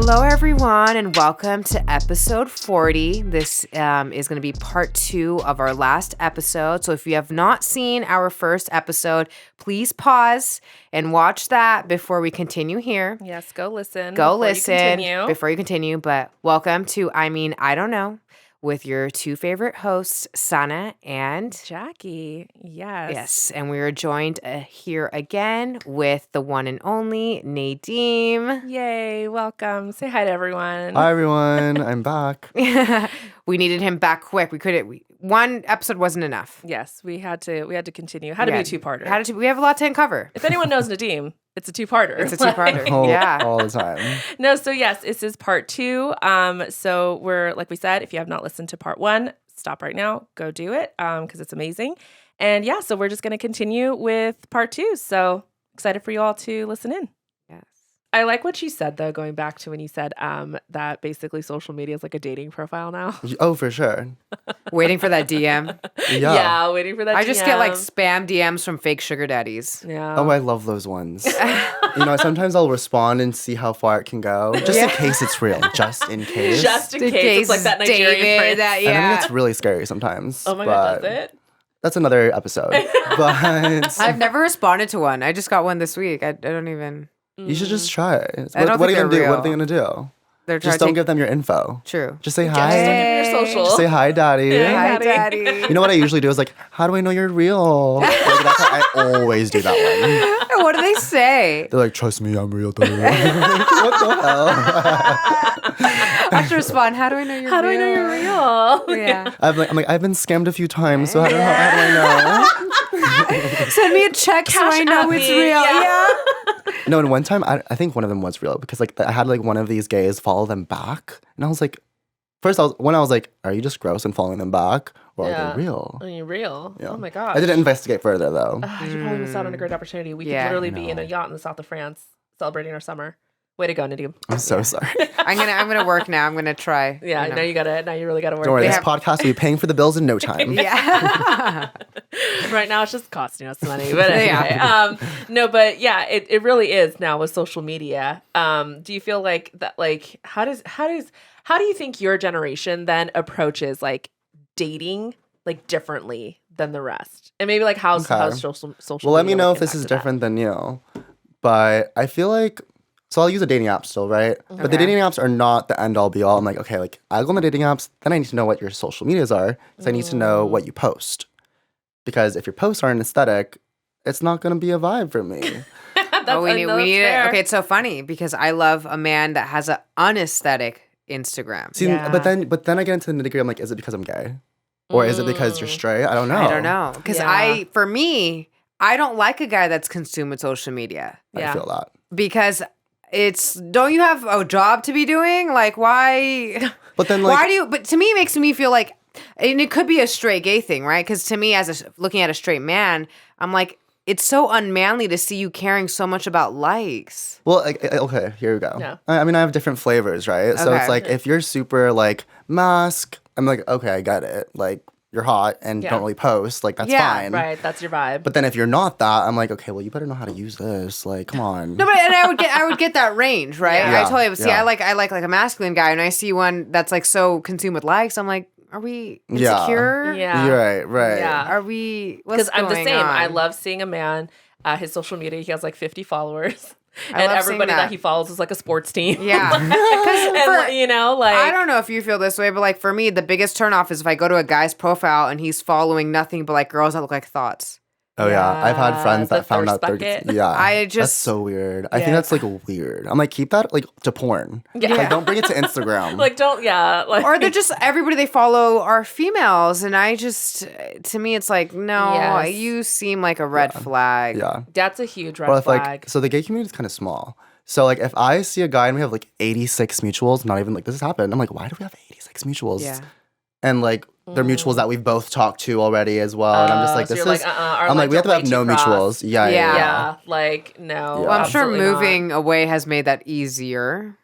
Hello, everyone, and welcome to episode 40. This is going to be part 2 of our last episode. So if you have not seen our first episode, please pause and watch that before we continue here. Yes, go listen. Before you continue. But welcome to I Don't Know with your two favorite hosts, Sana and Jackie. Yes. Yes, and we are joined here again with the one and only Nadeem. Yay, welcome. Say hi to everyone. Hi, everyone. I'm back. We needed him back quick. We couldn't. One episode wasn't enough. Yes, we had to continue. Had to be a two-parter. We have a lot to uncover. If anyone knows Nadeem, it's a two-parter. It's a two-parter. All the time. No, so yes, this is part 2. So we're, like we said, if you have not listened to part 1, stop right now, go do it, because it's amazing. And yeah, so we're just going to continue with part 2. So excited for you all to listen in. Yes. I like what you said, though, going back to when you said that basically social media is like a dating profile now. Oh, for sure. Waiting for that DM. Yeah, waiting for that I DM. just get like spam DMs from fake sugar daddies. Yeah. Oh, I love those ones. Sometimes I'll respond and see how far it can go. Just in case it's real. Just in case. Just in case. It's like that Nigerian prince. Yeah. I think it's really scary sometimes. Oh my God, does it? That's another episode. But I've never responded to one. I just got one this week. I don't even... you should just try it. I don't What are think you going to do? they're What are they real. going to do? They're Just don't give them your info. True. Just say Just hi. don't give me your social. Just say hi, daddy. Yeah. Hi, Daddy. You know what I usually do is like, how do I know you're real? Like, that's how I always do that one. What do they say? They're like, trust me, I'm real. What the hell? I have to respond. How do I know you're real? How do I know you're real? Yeah. I'm like, I've been scammed a few times, so how do I know? Send me a check so I know it's real. Yeah. No, and one time, I think one of them was real because like I had like one of these gays follow them back, and I was like, I was like, are you just gross and following them back, or are they real? Are you real? Yeah. Oh my gosh. I didn't investigate further though. You probably missed out on a great opportunity. We Yeah. could literally be in a yacht in the south of France celebrating our summer. Way to go, Nadeem. I'm so sorry. I'm gonna work now. I'm gonna try. Yeah, now you gotta. Now you really gotta work. Don't worry, They this have- podcast will be paying for the bills in no time. Yeah. Right now, it's just costing us money. But anyway, no, but yeah, it really is now with social media. Do you feel like that? Like, how do you think your generation then approaches like dating like differently than the rest? And maybe like how's social Well, let me media, know like, if this is impacted that? different than you. But I feel like, so I'll use a dating app still, right? But the Okay. dating apps are not the end all be all. I'm like, okay, like I go on the dating apps, then I need to know what your social medias are. So I need to know what you post. Because if your posts aren't aesthetic, it's not going to be a vibe for me. We need it. Okay, it's so funny because I love a man that has an unaesthetic Instagram. See, Yeah. but then I get into the nitty-gritty. I'm like, is it because I'm gay? Or is it because you're straight? I don't know. I don't know. Because Yeah. for me, I don't like a guy that's consuming social media Yeah. I feel that. because don't you have a job to be doing? Like, why? But then, like, But to me, it makes me feel like, and it could be a straight gay thing, right? Because to me, looking at a straight man, I'm like, it's so unmanly to see you caring so much about likes. well, like, okay, here we go. Yeah. I mean, I have different flavors, right? So Okay. it's like, if you're super, like, mask, I'm like, okay, I get it. Like, you're hot and Yeah. don't really post. Like, that's Yeah, fine. Right, that's your vibe. But then if you're not that, I'm like, okay, well, you better know how to use this. Like, come on. No, but and I would get that range, right? Yeah. I totally see. Yeah. I like a masculine guy, and I see one that's like so consumed with likes. I'm like, are we Yeah. insecure? Yeah. You're right. Yeah. Are we? What's Because I'm the going same. on? I love seeing a man. His social media, he has like 50 followers, I and love seeing everybody that. that he follows is like a sports team. Yeah. And, for- you know, like I don't know if you feel this way, but like for me, the biggest turnoff is if I go to a guy's profile and he's following nothing but like girls that look like thoughts. Oh, yeah. I've had friends the that found thirst out bucket. yeah. I That's just- so weird. I Yeah. think that's, like, weird. I'm like, keep that, like, to porn. Yeah. Like, don't bring it to Instagram. like don't like Or they're just everybody they follow are females, and I just to me it's like no, Yes. you seem like a red flag. yeah. that's a huge red Or if, flag. like, so the gay community is kind of small. So, like, if I see a guy and we have, like, 86 mutuals, not even, like, this has happened. I'm like, why do we have 86 mutuals? Yeah. And, like, they're mutuals that we've both talked to already as well. And I'm just like, so this you're is... like, I'm like, we have to don't have no way too cross. mutuals. Yeah. Yeah, like no. Well, I'm sure absolutely not. moving away has made that easier.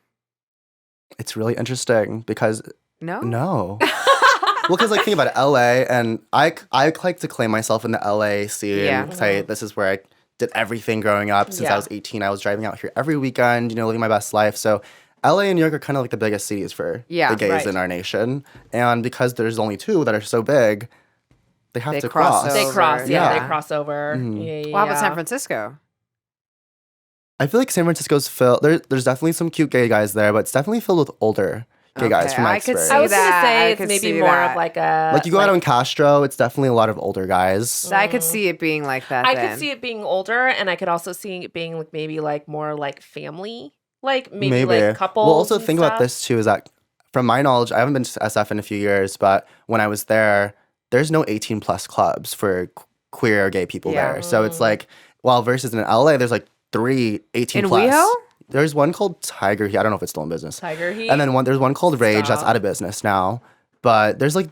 It's really interesting because... No. No. Well, because, like, think about it, LA, and I like to claim myself in the LA scene. Yeah. Say, this is where I did everything growing up. Since I Yeah. was 18, I was driving out here every weekend, living my best life. So LA and New York are kind of like the biggest cities for the gays in our nation. And because there's only two that are so big, they have to cross. They cross, Yeah. they cross over. What about San Francisco? I feel like San Francisco's filled. There's definitely some cute gay guys there, but it's definitely filled with older gay guys from my experience. I was going to say it's maybe more of like a... Like you go out on Castro, it's definitely a lot of older guys. So I could see it being like that. I could see it being older, and I could also see it being like maybe like more like family, like maybe. Like couples. Well, also think about this too, is that from my knowledge, I haven't been to SF in a few years, but when I was there, there's no 18 plus clubs for queer or gay people there. So it's like, well, versus in LA, there's like 3 18 plus. In WeHo? There's one called Tiger Heat. I don't know if it's still in business. Tiger Heat. And then there's one called Rage that's out of business now. But there's a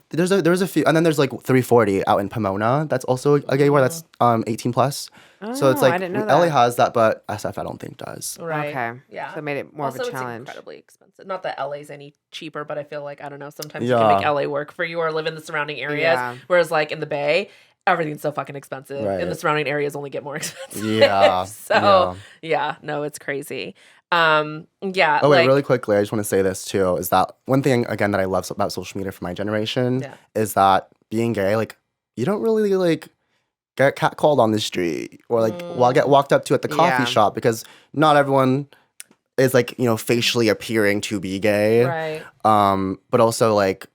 few, and then there's like 340 out in Pomona. That's also a gay bar that's 18 plus. So it's like LA has that, but SF I don't think does. Right. Okay. Yeah. So it made it more of a challenge. It's incredibly expensive. Not that LA's any cheaper, but I feel like I don't know. Sometimes you can make LA work for you or live in the surrounding areas. Whereas like in the Bay, everything's so fucking expensive. Right. And the surrounding areas only get more expensive. Yeah. So no, it's crazy. Oh wait, really quickly, I just want to say this too, is that one thing again that I love about social media for my generation is that being gay, like you don't really like get catcalled on the street or like get walked up to at the coffee shop, because not everyone is like, you know, facially appearing to be gay. Right. But also like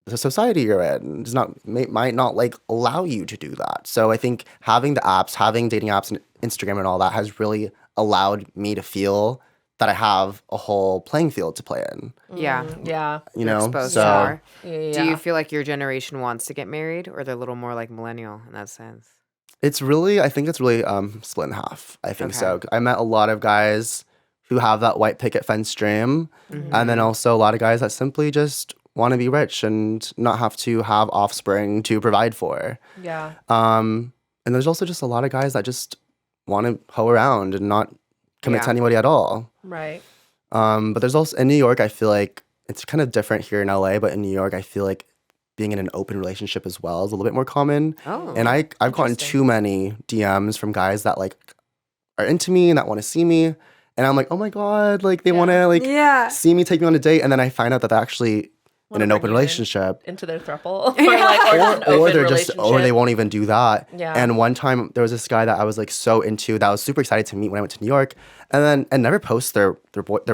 the society you're in might not like allow you to do that. So I think having the apps, having dating apps and Instagram and all that has really allowed me to feel that I have a whole playing field to play in. Yeah. Yeah. You know? Exposed So more. Do you feel like your generation wants to get married, or they're a little more like millennial in that sense? I think it's really split in half. I think so. I met a lot of guys who have that white picket fence dream, and then also a lot of guys that simply just want to be rich and not have to have offspring to provide for. Yeah. And there's also just a lot of guys that just want to hoe around and not commit to anybody at all. Right. But there's also, in New York, I feel like it's kind of different here in LA, but in New York, I feel like being in an open relationship as well is a little bit more common. Oh. And I've gotten too many DMs from guys that like are into me and that want to see me. And I'm like, oh my God, like they want to like see me, take me on a date. And then I find out that they're actually in an open relationship into their throuple, or they won't even do that. Yeah. And one time there was this guy that I was like so into, that I was super excited to meet when I went to New York, and never post their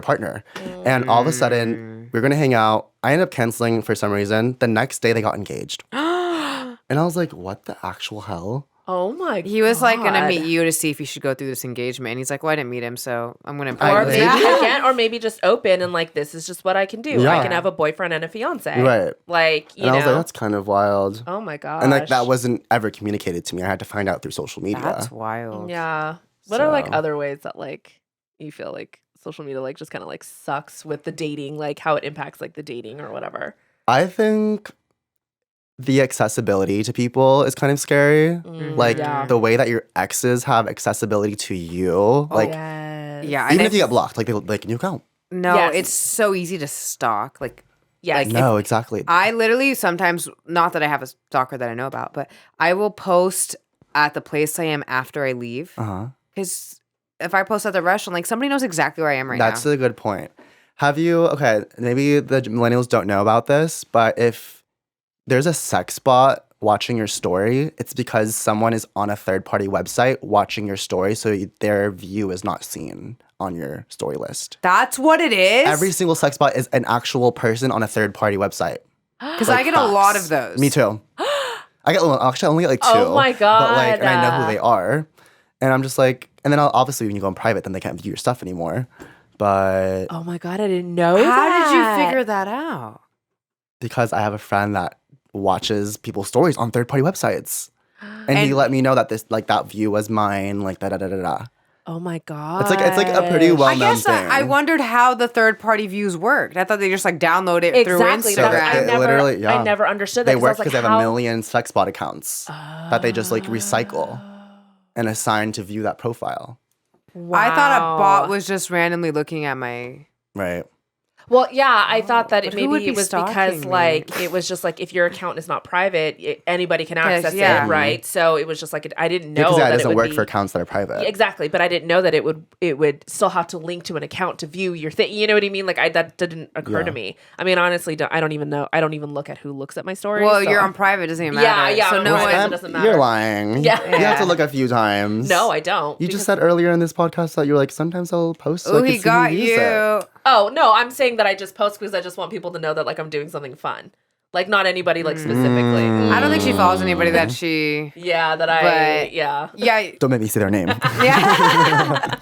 partner. And all of a sudden we were gonna hang out. I ended up canceling for some reason. The next day they got engaged, and I was like, what the actual hell? Oh my God. He was like gonna meet you to see if you should go through this engagement. And he's like, well, I didn't meet him, so I'm gonna invite or maybe just open and like, this is just what I can do. I can have a boyfriend and a fiance. Right. Like, you know. I was like, that's kind of wild. Oh my gosh. And like that wasn't ever communicated to me. I had to find out through social media. That's wild. Yeah. What are like other ways that like you feel like social media like just kind of like sucks with the dating, like how it impacts like the dating or whatever? I think the accessibility to people is kind of scary. Like the way that your exes have accessibility to you. Like even if you get blocked, like they can you account. No, it's so easy to stalk. Like exactly. I literally sometimes, not that I have a stalker that I know about, but I will post at the place I am after I leave. Because if I post at the restaurant, like somebody knows exactly where I am right now. That's a good point. Maybe the millennials don't know about this, but if there's a sex bot watching your story, it's because someone is on a third-party website watching your story, so their view is not seen on your story list. That's what it is? Every single sex bot is an actual person on a third-party website. Because I get a lot of those. Me too. I only get like 2. Oh my God. But like, and I know who they are. And I'm just like, and then obviously when you go in private, then they can't view your stuff anymore. But oh my God, I didn't know How did you figure that out? Because I have a friend that watches people's stories on third-party websites, and he let me know that that view was mine, like da da da da da. Oh my God! It's like a pretty well-known thing. I wondered how the third-party views worked. I thought they just like download it through Instagram. I never understood that. They work because they have a million sex bot accounts that they just like recycle and assign to view that profile. Wow. I thought a bot was just randomly looking at my right. Well, yeah, I thought that but maybe who would be it was because stalking me? like it was just like if your account is not private, anybody can access yeah. it, right? So it was just like I didn't know Because that it doesn't would work be, for accounts that are private. exactly, but I didn't know that it would still have to link to an account to view your thing. You know what I mean? Like that didn't occur to me. I mean, honestly, I don't even know. I don't even look at who looks at my stories. Well, so you're on private, doesn't even matter. Yeah, So no right. one. It doesn't matter. You're lying. Yeah. You have to look a few times. No, I don't. You just said earlier in this podcast that you're like, sometimes I'll post so Oh, I can he see who got views you. it. Oh, no, I'm saying that I just post because I just want people to know that like I'm doing something fun. Like not anybody like specifically. I don't think she follows anybody that she. Yeah, that I But- yeah. Yeah. Don't make me say their name. Yeah.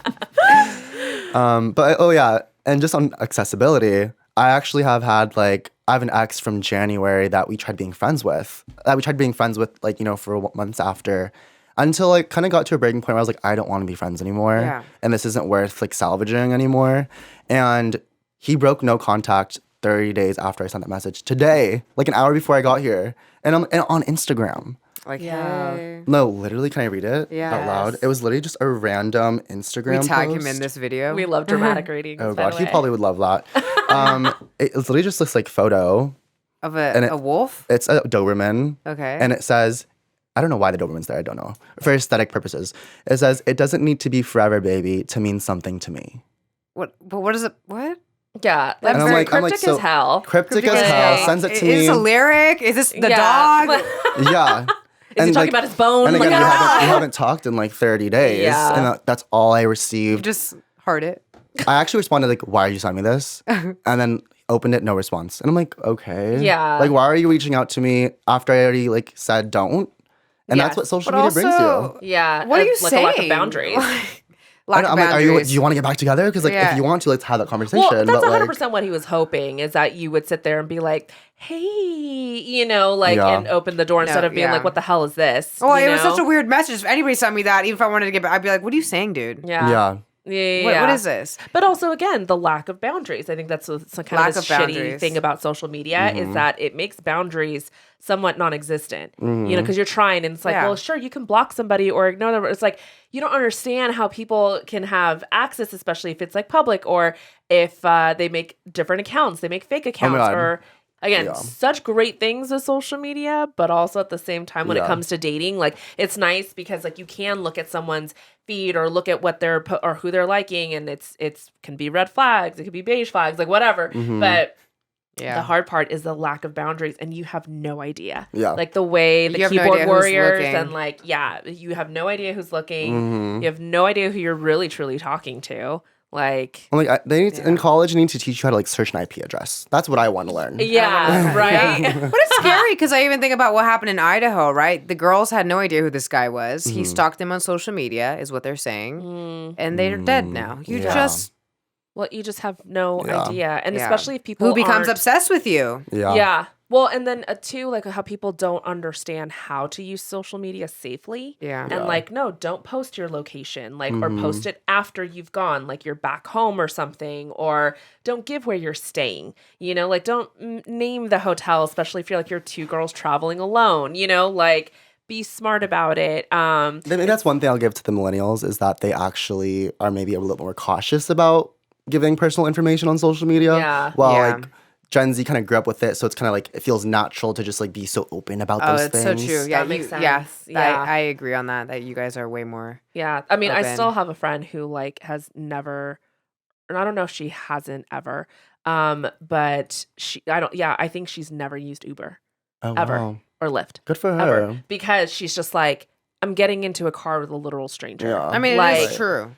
But oh yeah, and just on accessibility, I actually have had like I have an ex from January that we tried being friends with. Like, you know, for months after. Until I kind of got to a breaking point where I was like, I don't want to be friends anymore. Yeah. And this isn't worth like salvaging anymore. And he broke no contact 30 days after I sent that message. Today, like an hour before I got here. And on Instagram. Like, Yeah. hey. No, literally, can I read it out loud? Yes. It was literally just a random Instagram We tag post. him in this video. We love dramatic readings. Oh by god, the he way. probably would love that. It literally just looks like photo. Of And a wolf? It's a Doberman. Okay. And it says, I don't know why the Doberman's there, I don't know. For aesthetic purposes. It says, it doesn't need to be forever, baby, to mean something to me. What? But what is it? What? Yeah, And that's I'm very like- I'm like, cryptic so- as hell. Cryptic Cryptic as as hell. hell. Sends it to Is me. this a lyric? Is this the Yeah. dog? Yeah. Is he talking about his bone? And again, Like, we haven't talked in like 30 days. Yeah. And that's all I You received. just heart it. I actually responded like, why are you sending me this? And then opened it, no response. And I'm like, okay. Yeah. Like, why are you reaching out to me after I already like said don't? And that's Yes. what social But media brings also, you. Yeah. what are you like saying? a lack of boundaries. Lack of I'm like, boundaries. do you want to get back together? Because like, Yeah. if you want to, let's have that conversation. Well, that's but, 100% like, what he was hoping is that you would sit there and be like, hey, you know, like, Yeah. and open the door instead of being yeah. like, what the hell is this? Oh, You it was know? such a weird message. If anybody sent me that, even if I wanted to get back, I'd be like, what are you saying, dude? Yeah. Yeah. Yeah. What is this? But also, again, the lack of boundaries. I think that's some kind Lack of a of shitty boundaries. thing about social media Mm-hmm. is that it makes boundaries somewhat non-existent. Mm-hmm. You know, because you're trying, and it's like, Yeah. well, sure, you can block somebody or ignore them. But it's like you don't understand how people can have access, especially if it's like public or if they make different accounts, they make fake accounts, God. or again, Yeah. such great things with social media, but also at the same time, when it Yeah. comes to dating, like it's nice because like you can look at someone's feed or look at what they're or who they're liking, and it's can be red flags, it could be beige flags, like whatever. Mm-hmm. But Yeah. the hard part is the lack of boundaries, and you have no idea. Yeah. Like the way the You have no keyboard idea who's warriors looking. and like you have no idea who's looking. Mhm. You have no idea who you're really truly talking to. Like I'm like, they need to, in college, you need to teach you how to like search an IP address. That's what I want to learn. yeah, right. But it's scary because I even think about what happened in Idaho, right? The girls had no idea who this guy was. Mm-hmm. He stalked them on social media, is what they're saying. And they're dead now. You Yeah. just. Well, you just have no Yeah. idea, and Yeah. especially if people Who becomes aren't- obsessed with you? Yeah. Yeah. Well, and then too, like how people don't understand how to use social media safely. Yeah. And Yeah. like, no, don't post your location, like, or Mhm. post it after you've gone, like you're back home or something, or don't give where you're staying. You know, like don't name the hotel, especially if you're like you're two girls traveling alone. You know, like be smart about it. Maybe that's one thing I'll give to the millennials is that they actually are maybe a little more cautious about giving personal information on social media. Yeah. While Yeah. like Gen Z kind of grew up with it, so it's kind of like it feels natural to just like be so open about Oh, those it's things. so true. Yeah, That makes Yeah, sense. Yeah. I agree on that. That you guys are way more. Yeah. I mean, I Open. still have a friend who like has never, and I don't know if she hasn't ever, but I think she's never used Uber Oh, ever. wow. or Lyft Good for her. ever because she's just like, I'm getting into a car with a literal stranger. Yeah. I mean, it Like- is true.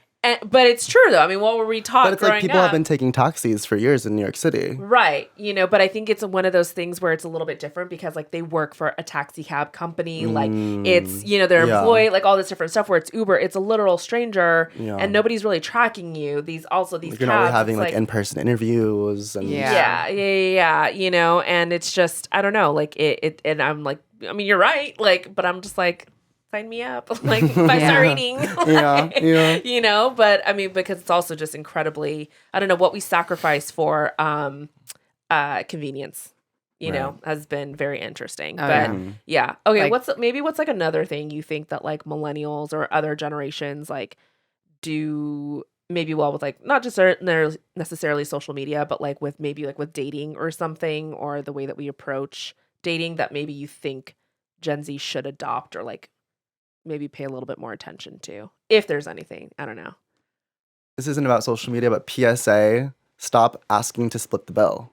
But it's true though. I mean, what were we taught But it's like growing people up? have been taking taxis for years in New York City. Right. You know, but I think it's one of those things where it's a little bit different because like they work for a taxi cab company. Like it's, you know, they're Yeah. employed, like all this different stuff where it's Uber, it's a literal stranger Yeah. and nobody's really tracking you. These Like, you're cabs, not really having it's like in-person interviews and Yeah. yeah, you know, and it's just, I don't know, like it and I'm like, I mean, you're right. Like, but I'm just like, sign me up. Like, if I start eating. Yeah. You know, but I mean, because it's also just incredibly, I don't know, what we sacrifice for convenience, you know, has been very interesting. Oh, But yeah. Okay, Like- what's like another thing you think that like millennials or other generations like do maybe with like not just necessarily social media, but like with maybe like with dating or something, or the way that we approach dating that maybe you think Gen Z should adopt or like maybe pay a little bit more attention to, if there's anything. I don't know. This isn't about social media, but PSA, stop asking to split the bill.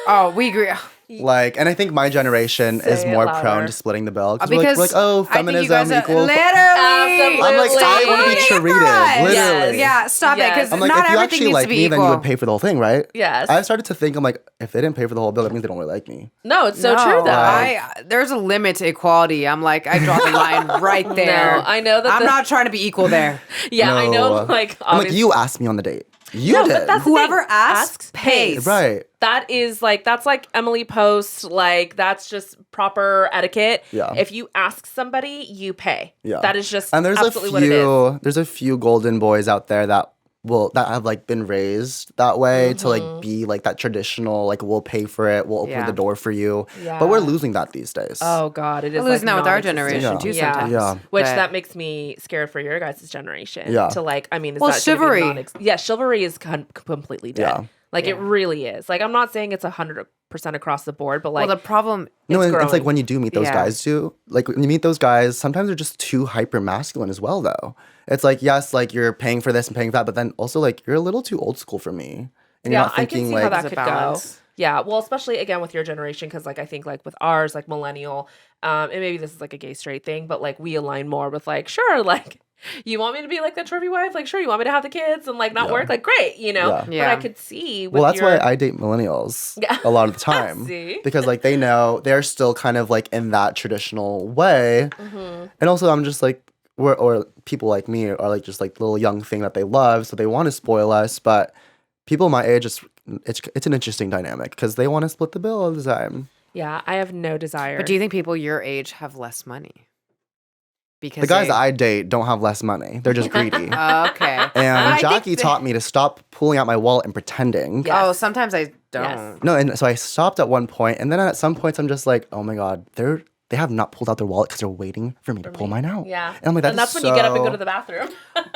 Oh, we agree. Like, and I think my generation is more prone to splitting the bill because we're like, oh, feminism equals. Literally, I'm like, I want to be treated. Literally, yeah. Stop it, because I'm like, not if you everything actually needs like to be me, equal. then you would pay for the whole thing, right? Yes. I started to think, I'm like, if they didn't pay for the whole bill, that means they don't really like me. No, it's so true though. There's a limit to equality. I'm like, I draw the line right there. No, I know that I'm not trying to be equal there. Yeah, no. I know. Like, I'm like, you asked me on the date. You did. Whoever asks pays. Right. That's like Emily Post. Like, that's just proper etiquette. Yeah. If you ask somebody, you pay. Yeah. That is just and absolutely what it is. There's a few golden boys out there that have like been raised that way to like be like that traditional, like we'll pay for it, we'll open the door for you. Yeah. But we're losing that these days. Oh God, it is. We're losing that with our generation too sometimes. Yeah. Which that makes me scared for your guys' generation. Yeah. To like, I mean, is well, that chivalry. Chivalry is completely dead. Yeah. Like it really is. Like I'm not saying it's 100% across the board, but like the problem. It's like when you do meet those guys too. Like when you meet those guys, sometimes they're just too hyper masculine as well. Though it's like yes, like you're paying for this and paying for that, but then also like you're a little too old school for me, and you're not thinking I can see like how that could go. Yeah, well, especially again with your generation, because like I think like with ours, like millennial, and maybe this is like a gay straight thing, but like we align more with like sure, like. You want me to be like the trophy wife? Like, sure. You want me to have the kids and like not work? Like, great, you know? Yeah. But I could see with that's why I date millennials a lot of the time. Because like they know they're still kind of like in that traditional way. And also I'm just like, or people like me are like just like little young thing that they love. So they want to spoil us. But people my age, it's an interesting dynamic because they want to split the bill all the time. Yeah, I have no desire. But do you think people your age have less money? Because the guys I date don't have less money. They're just greedy. Okay. And Jackie taught me to stop pulling out my wallet and pretending. Yes. Oh, sometimes I don't. Yes. No, and so I stopped at one point, and then at some points I'm just like, oh my God, they have not pulled out their wallet because they're waiting for me to pull mine out. Yeah. And I'm like, that's when you get up and go to the bathroom.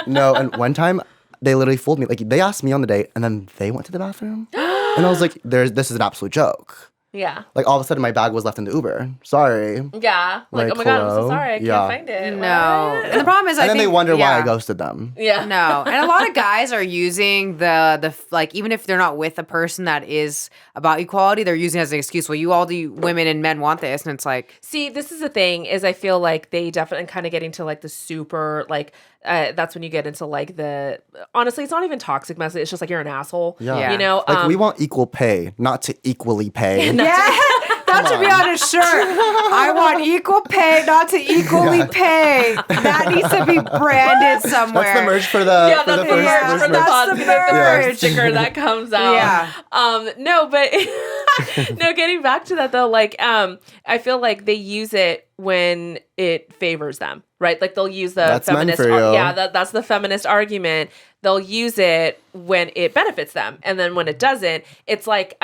No, and one time they literally fooled me. Like they asked me on the date, and then they went to the bathroom. And I was like, this is an absolute joke. Yeah. Like all of a sudden my bag was left in the Uber. Sorry. Yeah. Like, oh my God, I'm so sorry. I can't find it. No. And the problem is, and then they wonder why I ghosted them. Yeah. No. And a lot of guys are using the like, even if they're not with a person that is about equality, they're using it as an excuse. Well, all the women and men want this. And it's like. See, this is the thing is I feel like they definitely kind of get into like the super, like, that's when you get into like the, honestly, it's not even toxic message. It's just like you're an asshole. Yeah. You know? Like we want equal pay, not to equally pay. Yeah. That should be on a shirt. I want equal pay, not to equally pay. That needs to be branded somewhere. That's the merch for the that's the merch for the pod. The sticker that comes out. Yeah. No, but no. Getting back to that though, like I feel like they use it when it favors them, right? Like they'll use the feminist. That's the feminist argument. They'll use it when it benefits them, and then when it doesn't, it's like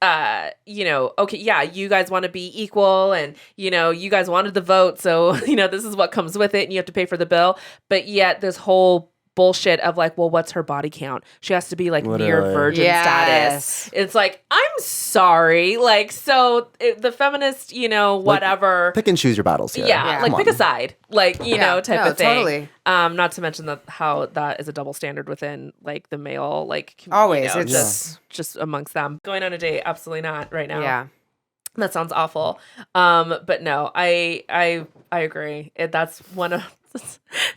okay, yeah, you guys want to be equal and, you guys wanted the vote. So, this is what comes with it and you have to pay for the bill. But yet this whole bullshit of like, well, what's her body count? She has to be like near virgin status. It's like, I'm sorry. Like, so the feminist, whatever. Like, pick and choose your battles here. Yeah. Like pick a side, like, type of thing. Totally. Not to mention how that is a double standard within like the male, like always it's just amongst them. Going on a date, absolutely not right now. Yeah. That sounds awful. But no, I agree. That's one of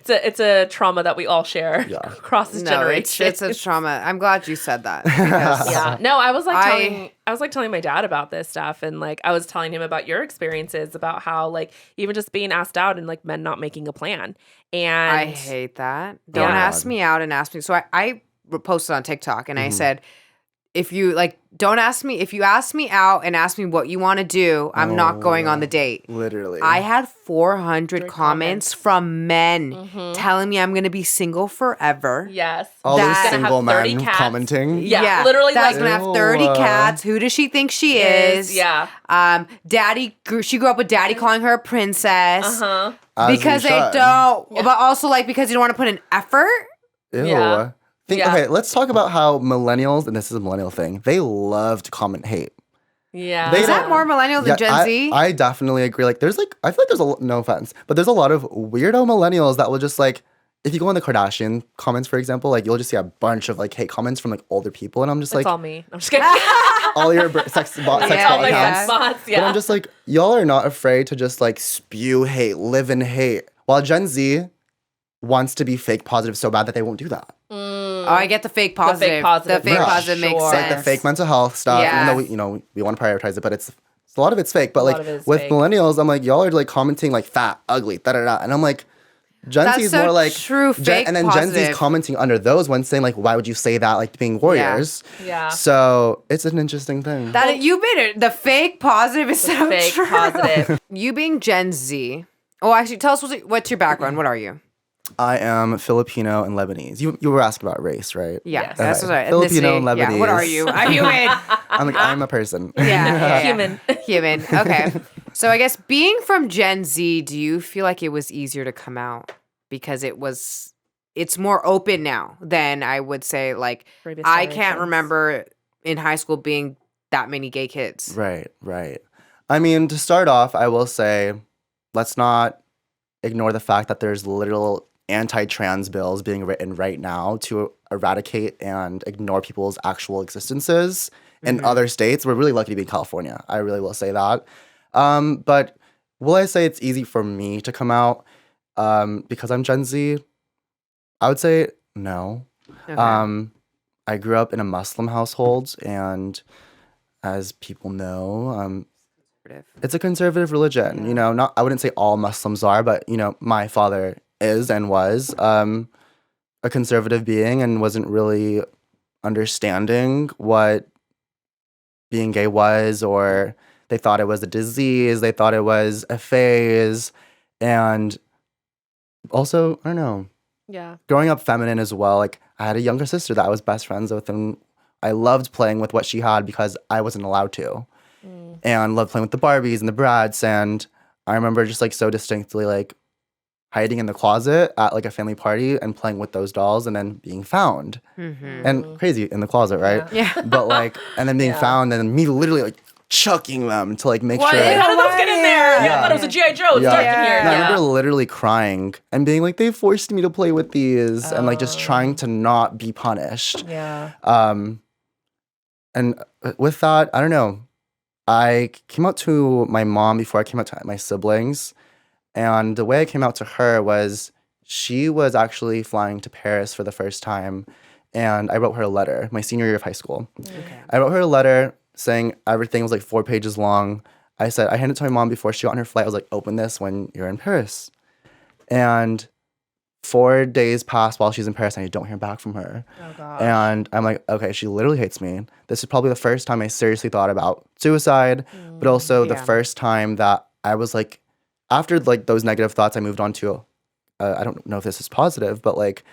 it's a trauma that we all share across this generation. It's a trauma. I'm glad you said that. Yeah. No, I was like telling my dad about this stuff, and like I was telling him about your experiences about how like even just being asked out and like men not making a plan. And I hate that. Don't ask me out and ask me. So I posted on TikTok and I said, if you don't ask me, if you ask me out and ask me what you want to do, I'm not going on the date. Literally. I had 400 comments from men telling me I'm going to be single forever. Yes. All those single men commenting. Yeah. Literally that's going to have 30 cats. Who does she think she is? Yeah. She grew up with daddy calling her a princess. As because they don't, but also like because you don't want to put an effort. Ew. Yeah. Okay, let's talk about how millennials, and this is a millennial thing, they love to comment hate. Yeah. Is that more millennial than Gen Z? I definitely agree. Like, I feel like there's no offense, but there's a lot of weirdo millennials that will just like, if you go on the Kardashian comments, for example, like you'll just see a bunch of like hate comments from like older people, and I'm just It's like, all me. I'm just kidding. all your sex bot all my accounts. sex bots, But I'm just like, y'all are not afraid to just like spew hate, live in hate, while Gen Z wants to be fake positive so bad that they won't do that. Oh, I get the fake positive. The fake positive makes sure. sense. Like the fake mental health stuff, even though we want to prioritize it, but it's a lot of it's fake. But like with millennials, I'm like, y'all are like commenting like fat, ugly, da da da, and I'm like, Gen Z is more like true fake and then positive. Gen Z is commenting under those ones saying like, why would you say that, like being warriors? Yeah. So it's an interesting thing. That you made it. The fake positive is so fake true. positive. You being Gen Z. Oh, actually, tell us what's your background. What are you? I am Filipino and Lebanese. You were asking about race, right? Yeah, Yes. that's Okay. right. Filipino and Ethnicity. Yeah. Lebanese. What are you? I'm human. I'm like, I'm a person. Yeah. Human. Human. Okay. So I guess being from Gen Z, do you feel like it was easier to come out because it's more open now than I would say like I can't remember in high school being that many gay kids. Right. I mean, to start off, I will say, let's not ignore the fact that there's literal anti-trans bills being written right now to eradicate and ignore people's actual existences in other states. We're really lucky to be in California. I really will say that. But will I say it's easy for me to come out because I'm Gen Z? I would say no. Okay. I grew up in a Muslim household, and as people know, it's a conservative religion. Yeah. You know, I wouldn't say all Muslims are, but you know, my father is and was a conservative being and wasn't really understanding what being gay was, or they thought it was a disease, they thought it was a phase, and also, I don't know. Yeah. Growing up feminine as well, like I had a younger sister that I was best friends with, and I loved playing with what she had because I wasn't allowed to. And loved playing with the Barbies and the Brads, and I remember just like so distinctly like hiding in the closet at like a family party and playing with those dolls and then being found. And crazy in the closet, right? Yeah. But like, and then being found and me literally like chucking them to like make sure. How did those get in there? Yeah. I thought it was a G.I. Joe. It's dark in here. And I remember literally crying and being like, they forced me to play with these and like just trying to not be punished. Yeah. And with that, I don't know. I came out to my mom before I came out to my siblings. And the way I came out to her was she was actually flying to Paris for the first time. And I wrote her a letter, my senior year of high school. Okay. I wrote her a letter saying everything was like 4 pages long. I said, I handed it to my mom before she got on her flight. I was like, open this when you're in Paris. And 4 days passed while she's in Paris and I don't hear back from her. Oh, gosh. And I'm like, okay, she literally hates me. This is probably the first time I seriously thought about suicide, but also the first time that I was like, after like those negative thoughts, I moved on to, I don't know if this is positive, but like,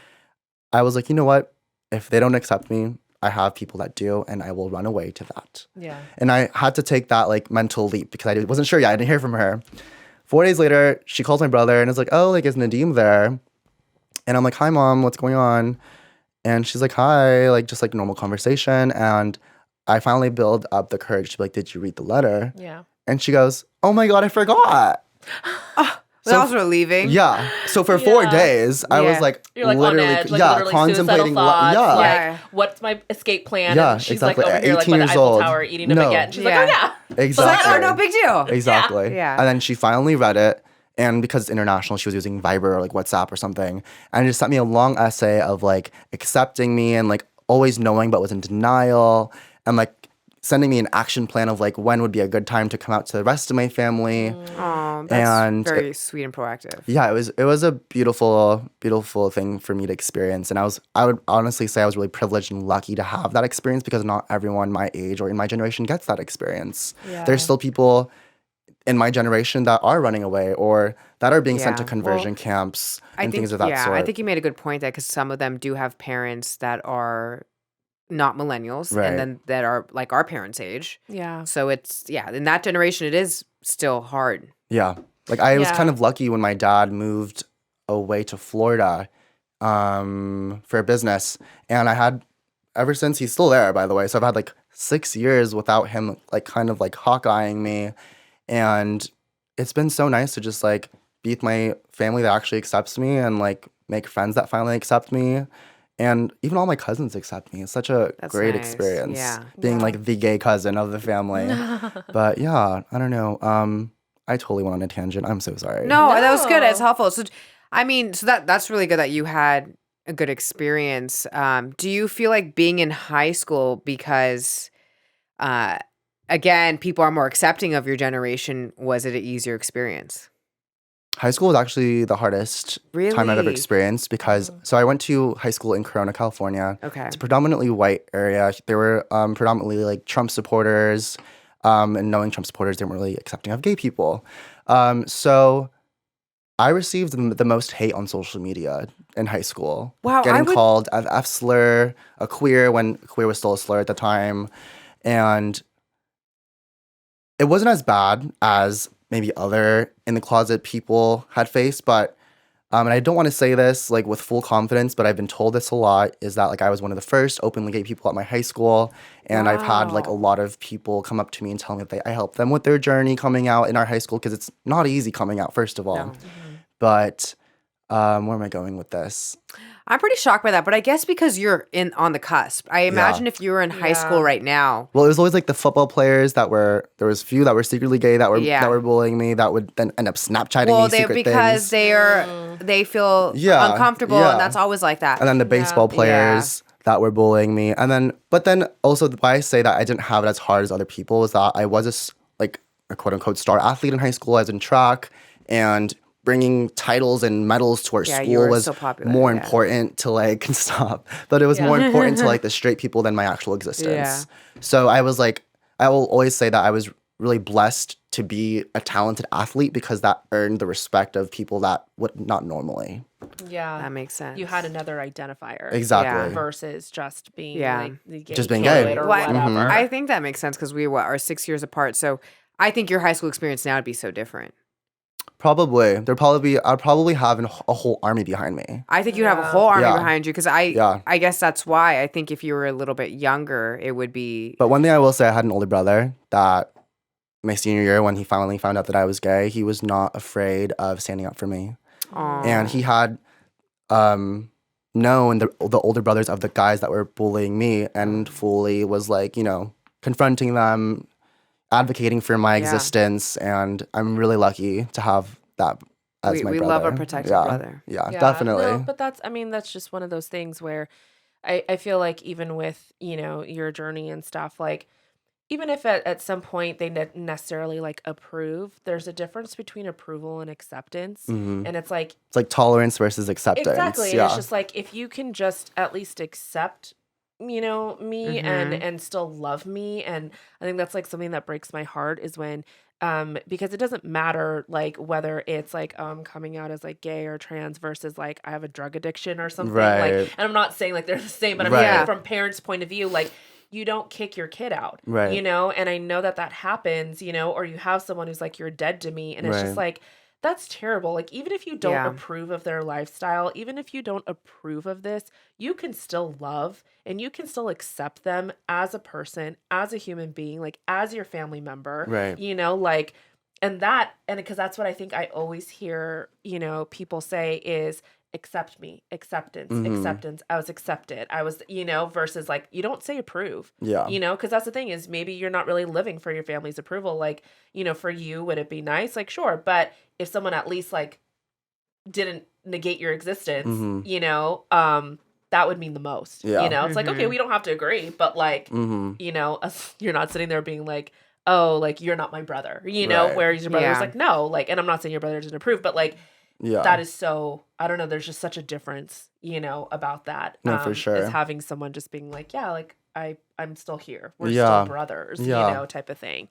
I was like, you know what? If they don't accept me, I have people that do, and I will run away to that. Yeah. And I had to take that like mental leap because I wasn't sure yet. I didn't hear from her. 4 days later, she calls my brother and is like, oh, like, is Nadeem there? And I'm like, hi, Mom, what's going on? And she's like, hi, like, just like normal conversation. And I finally build up the courage to be like, did you read the letter? Yeah. And she goes, oh my God, I forgot. That was relieving. Yeah. So for 4 days, I was like, you're like literally, on edge, like literally contemplating. Thoughts, Yeah. Like, what's my escape plan? Yeah, and she's exactly. like over here, like 18 by the years Eiffel old. Tower, eating a baguette. And she's like, oh yeah. Exactly. Oh, no big deal. Exactly. Yeah. And then she finally read it. And because it's international, she was using Viber or like WhatsApp or something. And just sent me a long essay of like accepting me and like always knowing but was in denial. And like sending me an action plan of like when would be a good time to come out to the rest of my family. Oh, that's and very sweet and proactive. Yeah, it was a beautiful thing for me to experience. And I would honestly say I was really privileged and lucky to have that experience because not everyone my age or in my generation gets that experience. Yeah. There's still people in my generation that are running away or that are being sent to conversion camps and things of that sort. I think you made a good point there because some of them do have parents that are not millennials and then that are like our parents' age. Yeah. So it's, in that generation, it is still hard. Yeah. Like I was kind of lucky when my dad moved away to Florida for a business. And I had, ever since, he's still there, by the way. So I've had like 6 years without him, like kind of like hawkeyeing me. And it's been so nice to just like be with my family that actually accepts me and like make friends that finally accept me. And even all my cousins accept me. It's such a great nice. experience. Yeah. Being like the gay cousin of the family. But yeah, I don't know. I totally went on a tangent. I'm so sorry. No, that was good. It's helpful. So, I mean, so that's really good that you had a good experience. Do you feel like being in high school because, again, people are more accepting of your generation, was it an easier experience? High school was actually the hardest time I've ever Really? experienced because, so I went to high school in Corona, California. Okay. It's a predominantly white area. There were predominantly like Trump supporters, and knowing Trump supporters, they weren't really accepting of gay people. So I received the most hate on social media in high school. Wow, Getting called an F slur, a queer when queer was still a slur at the time. And it wasn't as bad as maybe other in the closet people had faced, but and I don't want to say this like with full confidence, but I've been told this a lot, is that like I was one of the first openly gay people at my high school, and I've had like a lot of people come up to me and tell me that I helped them with their journey coming out in our high school, because it's not easy coming out, first of all. No. But where am I going with this? I'm pretty shocked by that, but I guess because you're on the cusp. I imagine if you were in high school right now. Well, it was always like the football players there was few that were secretly gay that were bullying me, that would then end up Snapchatting me secret because things. they feel uncomfortable, and that's always like that. And then the baseball players that were bullying me. But then also why I say that I didn't have it as hard as other people was that I was like a quote unquote star athlete in high school. I was in track, and bringing titles and medals to our school was so more important to like stop. But it was more important to like the straight people than my actual existence. Yeah. So I was like, I will always say that I was really blessed to be a talented athlete, because that earned the respect of people that would not normally. Yeah, that makes sense. You had another identifier, exactly, versus just being like the gay just being gay or whatever. I think that makes sense because we are 6 years apart. So I think your high school experience now would be so different. Probably. I'd probably have a whole army behind me. I think you have a whole army behind you, because I guess that's why I think if you were a little bit younger, it would be. But one thing I will say, I had an older brother that my senior year, when he finally found out that I was gay, he was not afraid of standing up for me. Aww. And he had known the older brothers of the guys that were bullying me, and fully was like, confronting them, advocating for my existence, and I'm really lucky to have that as my brother. We love a protective brother. Yeah, definitely. No, but that's just one of those things where I feel like even with, your journey and stuff, like, even if at some point they necessarily like approve, there's a difference between approval and acceptance. Mm-hmm. And it's like tolerance versus acceptance. Exactly. And it's just like, if you can just at least accept me and still love me. And I think that's like something that breaks my heart, is when because it doesn't matter like whether it's like coming out as like gay or trans versus like I have a drug addiction or something. Like, and I'm not saying like they're the same, but I'm saying from parents' point of view, like, you don't kick your kid out, and I know that happens, or you have someone who's like, you're dead to me, and it's just like, that's terrible. Like, even if you don't approve of their lifestyle, even if you don't approve of this, you can still love and you can still accept them as a person, as a human being, like as your family member, like, and because that's what I think I always hear, people say is, accept me, acceptance, acceptance. I was accepted. I was, versus like, you don't say approve, because that's the thing, is maybe you're not really living for your family's approval. Like, for you, would it be nice? Like, sure. But if someone at least like didn't negate your existence, that would mean the most, it's like, okay, we don't have to agree, but like, you're not sitting there being like, oh, like, you're not my brother, whereas your brother's like, no, like, and I'm not saying your brother doesn't approve, but like, that is so, I don't know, there's just such a difference, about that. No, for sure. Is having someone just being like, yeah, like, I'm still here. We're still brothers, type of thing.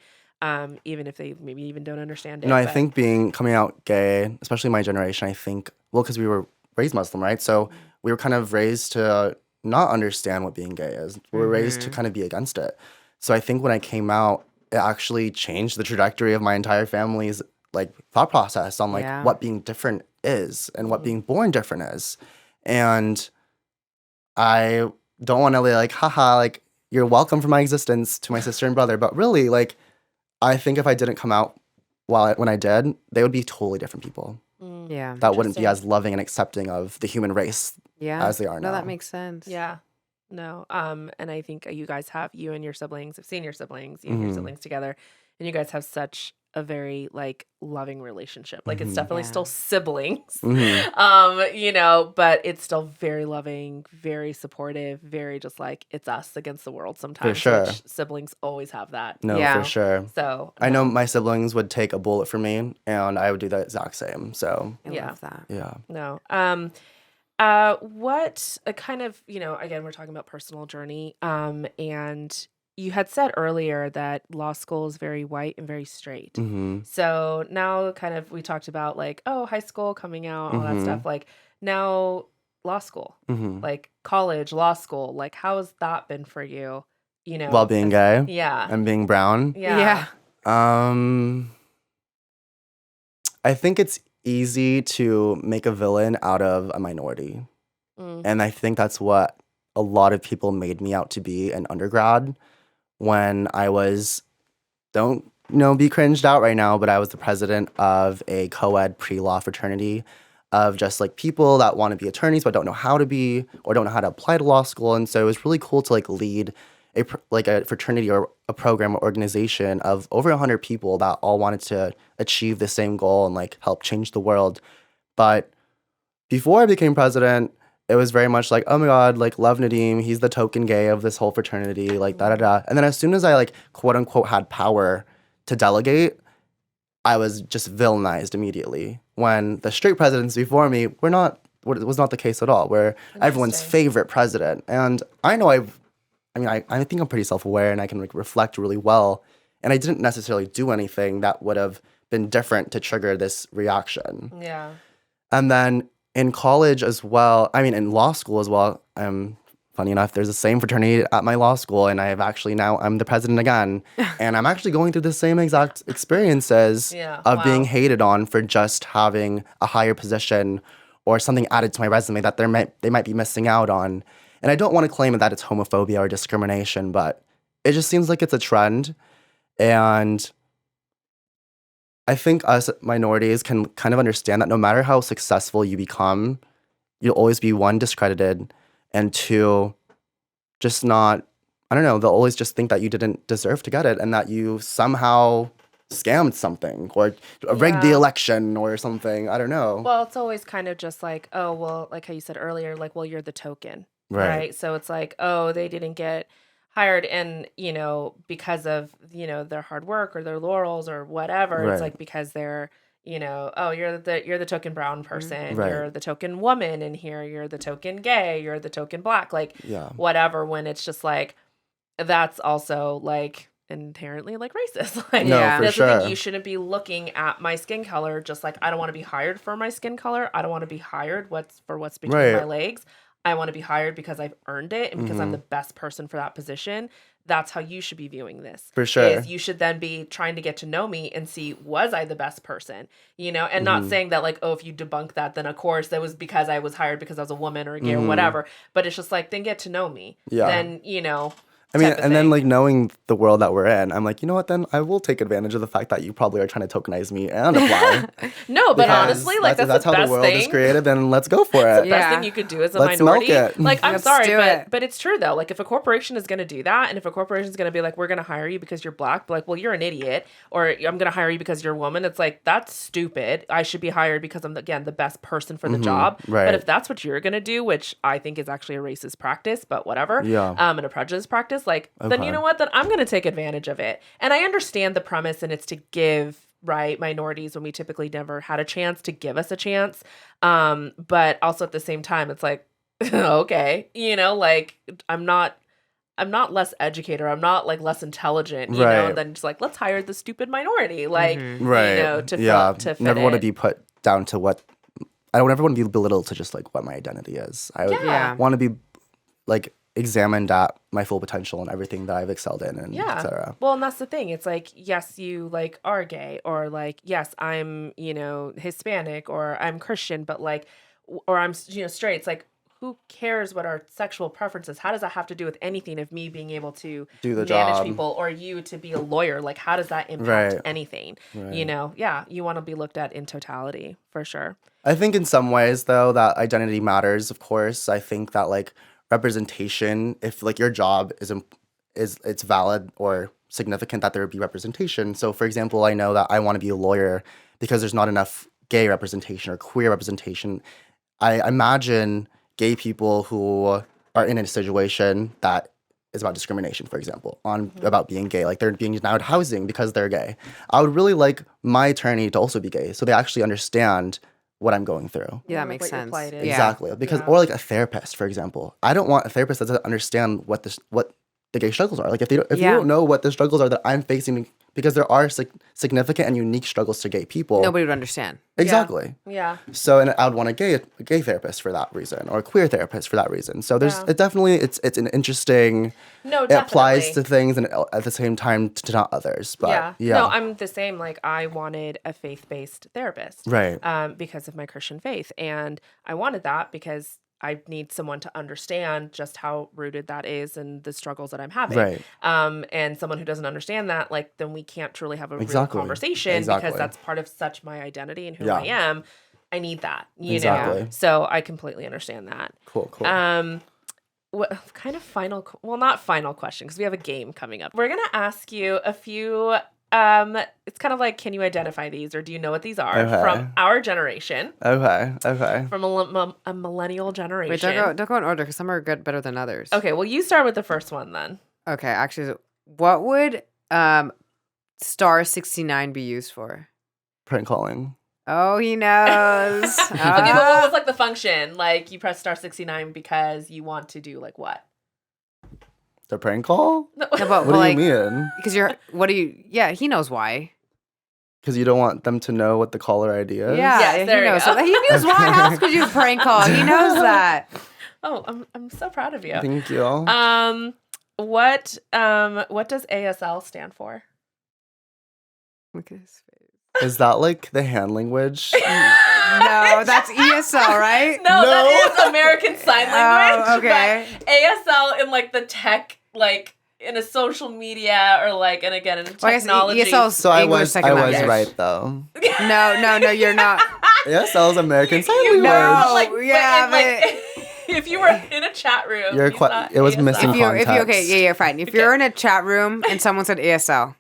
Even if they maybe even don't understand it. No, I think coming out gay, especially my generation, I think, well, because we were raised Muslim, right? So we were kind of raised to not understand what being gay is. We were raised to kind of be against it. So I think when I came out, it actually changed the trajectory of my entire family's like thought process on like what being different is and what being born different is. And I don't want to be like, haha, like, you're welcome for my existence to my sister and brother. But really, like, I think if I didn't come out when I did, they would be totally different people. Yeah. That wouldn't be as loving and accepting of the human race as they are now. No, that makes sense. Yeah. No. And I think you and your siblings have seen your siblings, you and your siblings together, and you guys have such a very like loving relationship. Like it's definitely still siblings, you know, but it's still very loving, very supportive, very just like it's us against the world sometimes. For sure. Which siblings always have that. No, for sure. So I know my siblings would take a bullet for me, and I would do the exact same. So I love that. Yeah. No. What a kind of, you know, again, we're talking about personal journey. And you had said earlier that law school is very white and very straight. So now kind of we talked about like, oh, high school coming out, all that stuff. Like now law school, like college, law school, like how has that been for you? You know, while being gay, yeah, and being brown, yeah. I think it's easy to make a villain out of a minority, and I think that's what a lot of people made me out to be in undergrad. When I was, don't be cringed out right now, but I was the president of a co-ed pre-law fraternity of just like people that want to be attorneys but don't know how to be or don't know how to apply to law school. And so it was really cool to like lead a fraternity or a program or organization of over 100 people that all wanted to achieve the same goal and like help change the world. But before I became president, it was very much like, oh my God, like love Nadeem. He's the token gay of this whole fraternity, like da-da-da. And then as soon as I like quote unquote had power to delegate, I was just villainized immediately. When the straight presidents before me it was not the case at all. We're everyone's favorite president. And I know I think I'm pretty self-aware and I can like reflect really well. And I didn't necessarily do anything that would have been different to trigger this reaction. Yeah. And then in college as well, in law school as well, funny enough, there's the same fraternity at my law school, and I'm the president again. And I'm actually going through the same exact experiences of being hated on for just having a higher position or something added to my resume that they might be missing out on. And I don't want to claim that it's homophobia or discrimination, but it just seems like it's a trend. And I think us minorities can kind of understand that no matter how successful you become, you'll always be, one, discredited, and two, just not, I don't know, they'll always just think that you didn't deserve to get it and that you somehow scammed something or rigged the election or something. I don't know. Well, it's always kind of just like, oh, well, like how you said earlier, like, well, you're the token, right? So it's like, oh, they didn't get hired and, because of, their hard work or their laurels or whatever. It's like because they're, oh, you're the token brown person, you're the token woman in here, you're the token gay, you're the token black, like whatever, when it's just like, that's also like inherently like racist. Like, that's the thing, you shouldn't be looking at my skin color just like, I don't want to be hired for my skin color. I don't want to be hired what's between my legs. I want to be hired because I've earned it and because I'm the best person for that position. That's how you should be viewing this. For sure. You should then be trying to get to know me and see, was I the best person? And not saying that like, oh, if you debunk that, then of course that was because I was hired because I was a woman or a gay or whatever. But it's just like, then get to know me. Yeah. Then, then like knowing the world that we're in, I'm like, you know what, then I will take advantage of the fact that you probably are trying to tokenize me and apply. No, but honestly, like that's how the world is created, then let's go for it. The best thing you could do as a minority. Milk it. Like, I'm sorry, but it's true though. Like if a corporation is gonna do that, and if a corporation is gonna be like, we're gonna hire you because you're black, but like, well, you're an idiot, or I'm gonna hire you because you're a woman, it's like, that's stupid. I should be hired because I'm again the best person for the job. Right. But if that's what you're gonna do, which I think is actually a racist practice, but whatever. Yeah. And a prejudice practice, like then you know what? Then I'm going to take advantage of it. And I understand the premise, and it's to give minorities when we typically never had a chance to give us a chance. But also at the same time, it's like, okay, like I'm not less educated. I'm not like less intelligent, you know, than just like, let's hire the stupid minority, like, to fit never want to in. be put down to I don't ever want to be belittled to just like what my identity is. I would want to be like examined at my full potential and everything that I've excelled in and et cetera. Well, and that's the thing. It's like, yes, you like are gay, or like, yes, I'm, Hispanic, or I'm Christian, but like, or I'm, straight. It's like, who cares what our sexual preference is? How does that have to do with anything of me being able to do the manage job. people or you to be a lawyer? Like, how does that impact anything? Right. You know, yeah, you want to be looked at in totality for sure. I think in some ways, though, that identity matters, of course. I think that, like, representation, if, like, your job is it's valid or significant that there would be representation. So, for example, I know that I want to be a lawyer because there's not enough gay representation or queer representation. I imagine gay people who are in a situation that is about discrimination, for example, about being gay, like they're being denied housing because they're gay. I would really like my attorney to also be gay, so they actually understand what I'm going through. Yeah, that makes sense. Exactly, because or like a therapist, for example. I don't want a therapist that doesn't understand what the gay struggles are. Like if you don't know what the struggles are that I'm facing, because there are significant and unique struggles to gay people. Nobody would understand. Exactly. Yeah. So, and I would want a gay therapist for that reason, or a queer therapist for that reason. So there's it definitely it's an interesting. No, definitely. It applies to things and at the same time to not others. But yeah. No, I'm the same. Like I wanted a faith-based therapist, right? Because of my Christian faith, and I wanted that because I need someone to understand just how rooted that is and the struggles that I'm having. Right. And someone who doesn't understand that, like, then we can't truly have a real conversation because that's part of such my identity and who I am. I need that, you know? So I completely understand that. Cool. What kind of not final question, because we have a game coming up. We're going to ask you a few it's kind of like, can you identify these or do you know what these are from our generation? Okay. From a millennial generation. Wait, don't go in order because some are better than others. Okay, well, you start with the first one then. Okay, actually, what would star 69 be used for? Prank calling. Oh, he knows. Okay, but what was like the function? Like you press star 69 because you want to do like what? The prank call? No, but what do you mean? Because he knows why. Because you don't want them to know what the caller ID is? Yeah, he knows. So he knows why. How else could you prank call? He knows that. Oh, I'm so proud of you. Thank you. What does ASL stand for? Look at his face. Is that like the hand language? No, that's ESL, right? No, that is American Sign Language. Oh, okay. But ASL in like the tech, like in a social media or like, and again in technology. ESL's so English I was second language. Right though. No, you're not. ASL is American Sign Language. No, like, but if you were in a chat room, it was missing context. You're fine. If you're in a chat room and someone said ASL,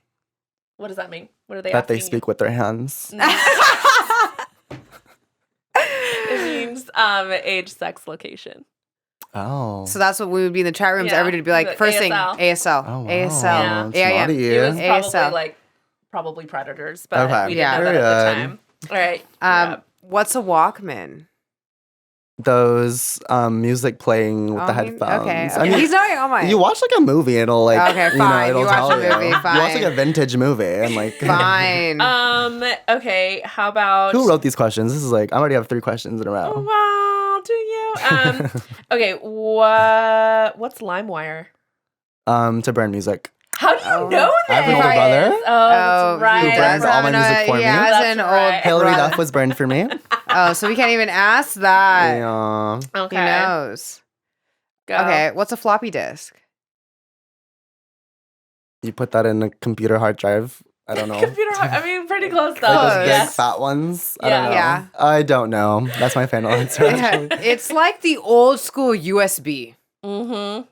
what does that mean? What are they? That they speak with their hands. It means age, sex, location. Oh. So that's what we would be in the chat rooms. Everybody would be like, first thing, ASL. Oh, wow. ASL. Yeah. It was probably probably predators, but we didn't know that at the time. All right. What's a Walkman? Those music playing with the headphones. Okay. I mean, he's not. Oh my. You watch like a movie, it'll like. Okay, fine. It'll you watch tell a movie. you. Fine. You watch like a vintage movie and like. Fine. Okay. How about? Who wrote these questions? This is like I already have 3 questions in a row. Wow. Do you? Okay. What's LimeWire? To burn music. How do you know that? I have an older brother. Oh, that's right. Who burns all my music for me. Has an old Hillary Duff was burned for me. Oh, so we can't even ask that. Yeah. Okay. He knows. Go. Okay, what's a floppy disk? You put that in a computer hard drive. I don't know. Pretty close though. Like those Yes. big fat ones. I Yeah. don't know. Yeah. I don't know. That's my final answer. Actually. It's like the old school USB. Mm-hmm.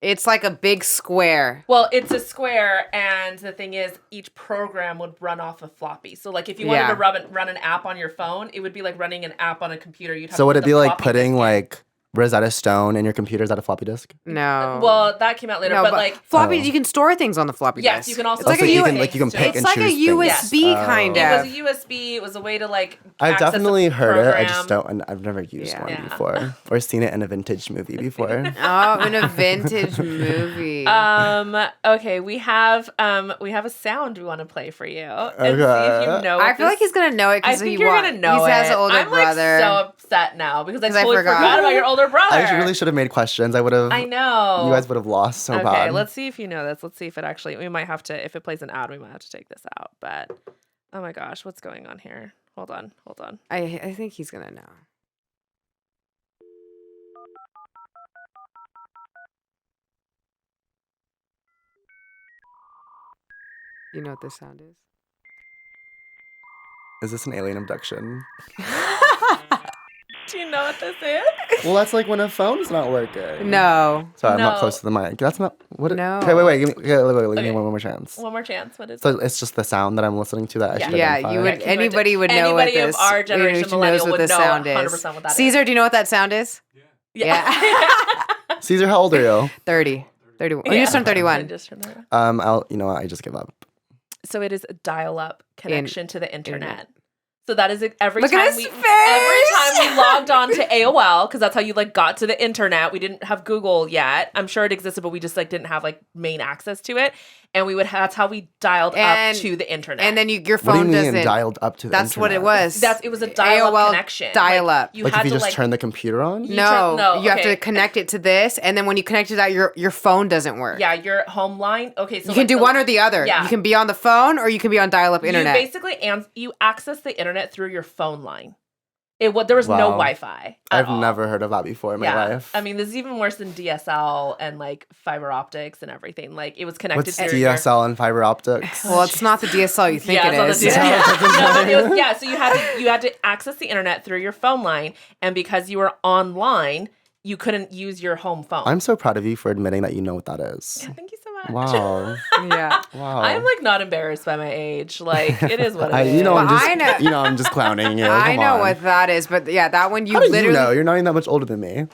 It's like a big square. Well, it's a square, and the thing is, each program would run off a floppy. So, like, if you wanted to run an app on your phone, it would be like running an app on a computer. You'd have So to would put it be the like floppy putting disk in. like Rosetta Stone in your computer? Is that a floppy disk? No. Well, that came out later, No, but like floppy, you can store things on the floppy disk. yes, you can also. It's like so a you USB. can pick It's and like choose a USB things. kind It of. was a USB. It was a way to like. I've access definitely a heard it. I program. just don't. And I've never used one Yeah. before or seen it in a vintage movie before. Oh, in a vintage movie. Okay, we have a sound we want to play for you and see if you know. I feel like he's gonna know it I because think you're gonna know he it. has an older I'm brother. like so upset now because I 'Cause I totally forgot about your older brother. I really should have made questions. I would have. I know. You guys would have lost so okay, bad. let's see if you know this. Let's see if it actually. We might have to. If it plays an ad, we might have to take this out. But oh my gosh, what's going on here? Hold on. I think he's gonna know. You know what this sound is? Is this an alien abduction? Do you know what this is? Well, that's like when a phone's not working. No. Sorry, I'm not close to the mic. That's not what. No. Okay, wait. Give me one more chance. One more chance. What is So it's just the sound that I'm listening to that I should identify. You would. Anybody would know what this. Anybody of our generation, millennial, would know 100% what that is. Caesar, do you know what that sound is? Yeah. Caesar, how old are you? 30. 31. Oh, you just turned 31. You know what? I just give up. So it is a dial-up connection to the internet. So that is every Look time at his we face! logged on to AOL, because that's how you like got to the internet. We didn't have Google yet. I'm sure it existed, but we just like didn't have like main access to it. And that's how we dialed up to the internet. And then your phone what do you doesn't. mean dialed up to the That's internet? what it was. It was a dial-up AOL connection. Dial-up. You Like had if you to just turn the computer on? No, you have to connect it to this, and then when you connect it to that, your phone doesn't work. Yeah, your home line. Okay, so you can do one or the other. Yeah. You can be on the phone or you can be on dial-up internet. You basically you access the internet through your phone line. There was no Wi-Fi. I've never heard of that before in my life. I mean, this is even worse than DSL and like fiber optics and everything. Like it was connected What's to DSL and fiber optics? Well, it's not the DSL you think it is. So you had to access the internet through your phone line, and because you were online, you couldn't use your home phone. I'm so proud of you for admitting that you know what that is. Yeah, thank you so much. Wow. Yeah. Wow. I'm like not embarrassed by my age. Like it is what it is. You know, I know. I'm just clowning you. I Come know on. what that is, but yeah, that one How do literally you know? You're not even that much older than me.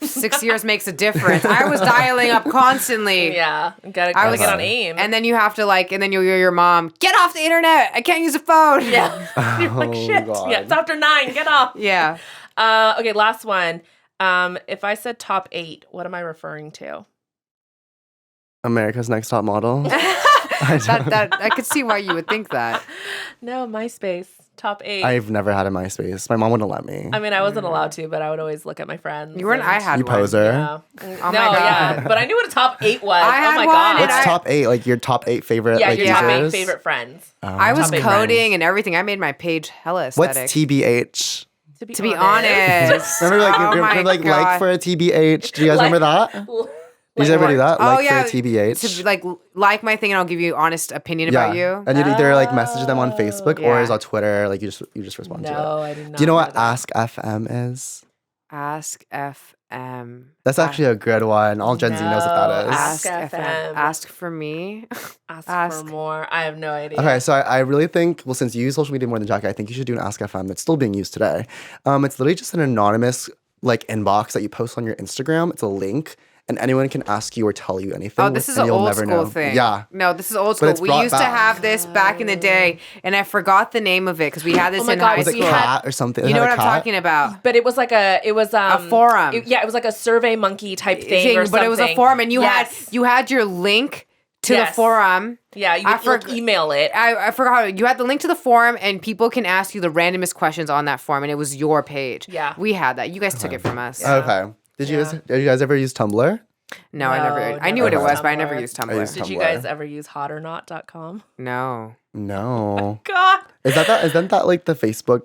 6 years makes a difference. I was dialing up constantly. Yeah, gotta get on AIM. And then you have to and then you'll hear your mom, get off the internet. I can't use a phone. Yeah. You're like, shit. God. Yeah, it's after 9. Get off. Yeah. Okay, last one. If I said top 8, what am I referring to? America's Next Top Model. I could see why you would think that. No, MySpace. Top 8. I've never had a MySpace. My mom wouldn't let me. I mean, I wasn't allowed to, but I would always look at my friends. You weren't. I had You one. poser. Yeah. Oh my God. Yeah, but I knew what a top 8 was. I had oh my one, god. and What's top 8? Like your top 8 favorite Yeah, like your top 8 users? favorite friends. I was Top 8 coding friends. and everything. I made my page hella What's aesthetic. TBH? To To be honest. Remember Oh my like God. for a TBH? Do you guys remember that? Did you ever do that? Oh, Like yeah. for a TBH? To like my thing and I'll give you honest opinion about you. And you'd either like message them on Facebook or Yeah. is on Twitter. Like you just respond to it. No, I did not. Do you know what that. Ask FM is? Ask FM. That's actually a good one. All Gen Z knows what that is. Ask Ask FM. FM. Ask for me. Ask for more. I have no idea. Okay, so I really think, well, since you use social media more than Jackie, I think you should do an Ask FM. It's still being used today. It's literally just an anonymous like inbox that you post on your Instagram. It's a link. And anyone can ask you or tell you anything. Oh, this is and an you'll old never school know. thing. Yeah. No, this is old But school. it's We brought used to back. have this back in the day, and I forgot the name of it because we had this my in God, high Was it school. cat or something? You It know had what a I'm cat? talking about? But it was like a forum. It was like a Survey Monkey type thing or something. But it was a forum, and you had your link to the Yes. forum. Yeah, you email it. I forgot how you had the link to the forum, and people can ask you the randomest questions on that forum, and it was your page. Yeah. We had that. You guys took it from us. Okay. Did you guys ever use Tumblr? No, I never. I knew what it never was, used but I never Tumblr. used I Tumblr. used Did you Tumblr. guys ever use hotornot.com? No. No. God. Isn't that like the Facebook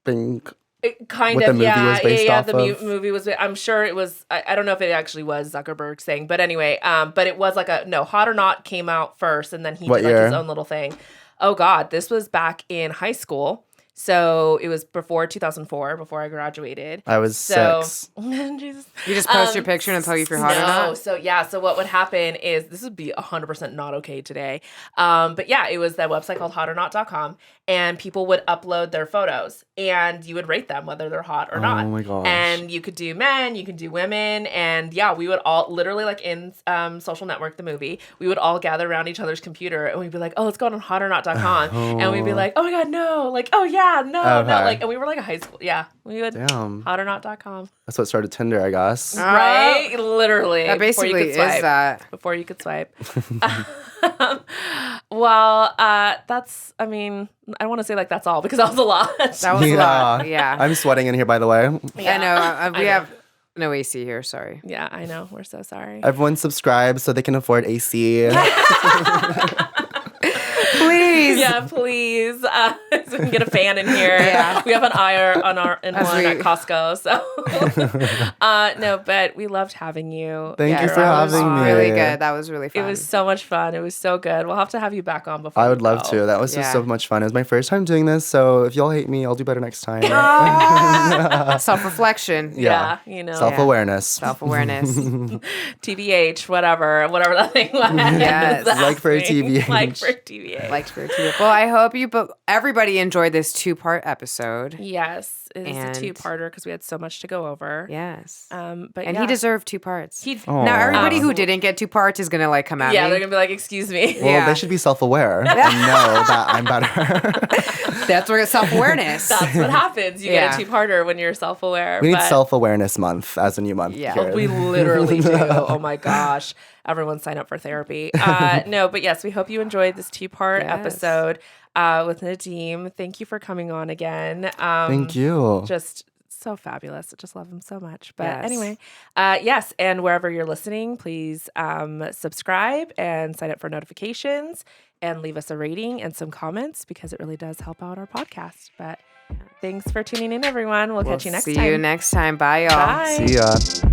thing? It kind What of, the movie was based off the of? movie was. I'm sure it was. I don't know if it actually was Zuckerberg saying, but anyway, but it was like Hot or Not came out first, and then he What did like year? his own little thing. Oh God, this was back in high school, so it was before 2004, before I graduated. I was 6. Jesus. You just post your picture and tell you if you're hot or not. So what would happen is this would be 100% not okay today. But yeah, it was that website called hotornot.com, and people would upload their photos, and you would rate them whether they're hot or not. Oh my gosh. And you could do men, you could do women, and yeah, we would all literally like in Social Network, the movie, we would all gather around each other's computer, and we'd be like, oh, let's go on hotornot.com, and we'd be like, oh my God, no, like, oh yeah, no, like, and we were like a high school, yeah, we would hotornot.com. That's what started Tinder, I guess. Right? Literally. That basically is that. Before you could swipe. Well, that's, I mean, I want to say like that's all because that was a lot. That was a lot. Yeah. I'm sweating in here, by the way. I know. We have no AC here. Sorry. Yeah, I know. We're so sorry. Everyone subscribe so they can afford AC. Please. Yeah, please. So we can get a fan in here. Yeah. We have an eye on one at Costco. So no, but we loved having you. Thank you for having me. Really good. That was really fun. It was so much fun. It was so good. We'll have to have you back on before. I would love to. That was just so much fun. It was my first time doing this, so if y'all hate me, I'll do better next time. Self-reflection. Yeah, you know. Self-awareness. Self-awareness. TBH, whatever that thing was. Yes. Like for a TBH. Like for TBH. Like for a TBH. Well, I hope everybody enjoyed this 2-part episode. Yes. It is a 2-parter because we had so much to go over. Yes. But he deserved 2 parts. Now everybody who didn't get 2 parts is gonna come at me. Yeah, they're gonna be like, "Excuse me." Well, they should be self-aware and know that I'm better. That's where it's self-awareness. That's what happens. You get a 2-parter when you're self-aware. We need self-awareness month as a new month. Yeah, we literally do. Oh my gosh. Everyone sign up for therapy. No, but yes, we hope you enjoyed this 2-part episode with Nadeem. Thank you for coming on again. Thank you. Just so fabulous. I just love him so much. But anyway, yes. And wherever you're listening, please subscribe and sign up for notifications and leave us a rating and some comments because it really does help out our podcast. But thanks for tuning in, everyone. We'll catch you next time. See you next time. Bye, y'all. Bye. See ya.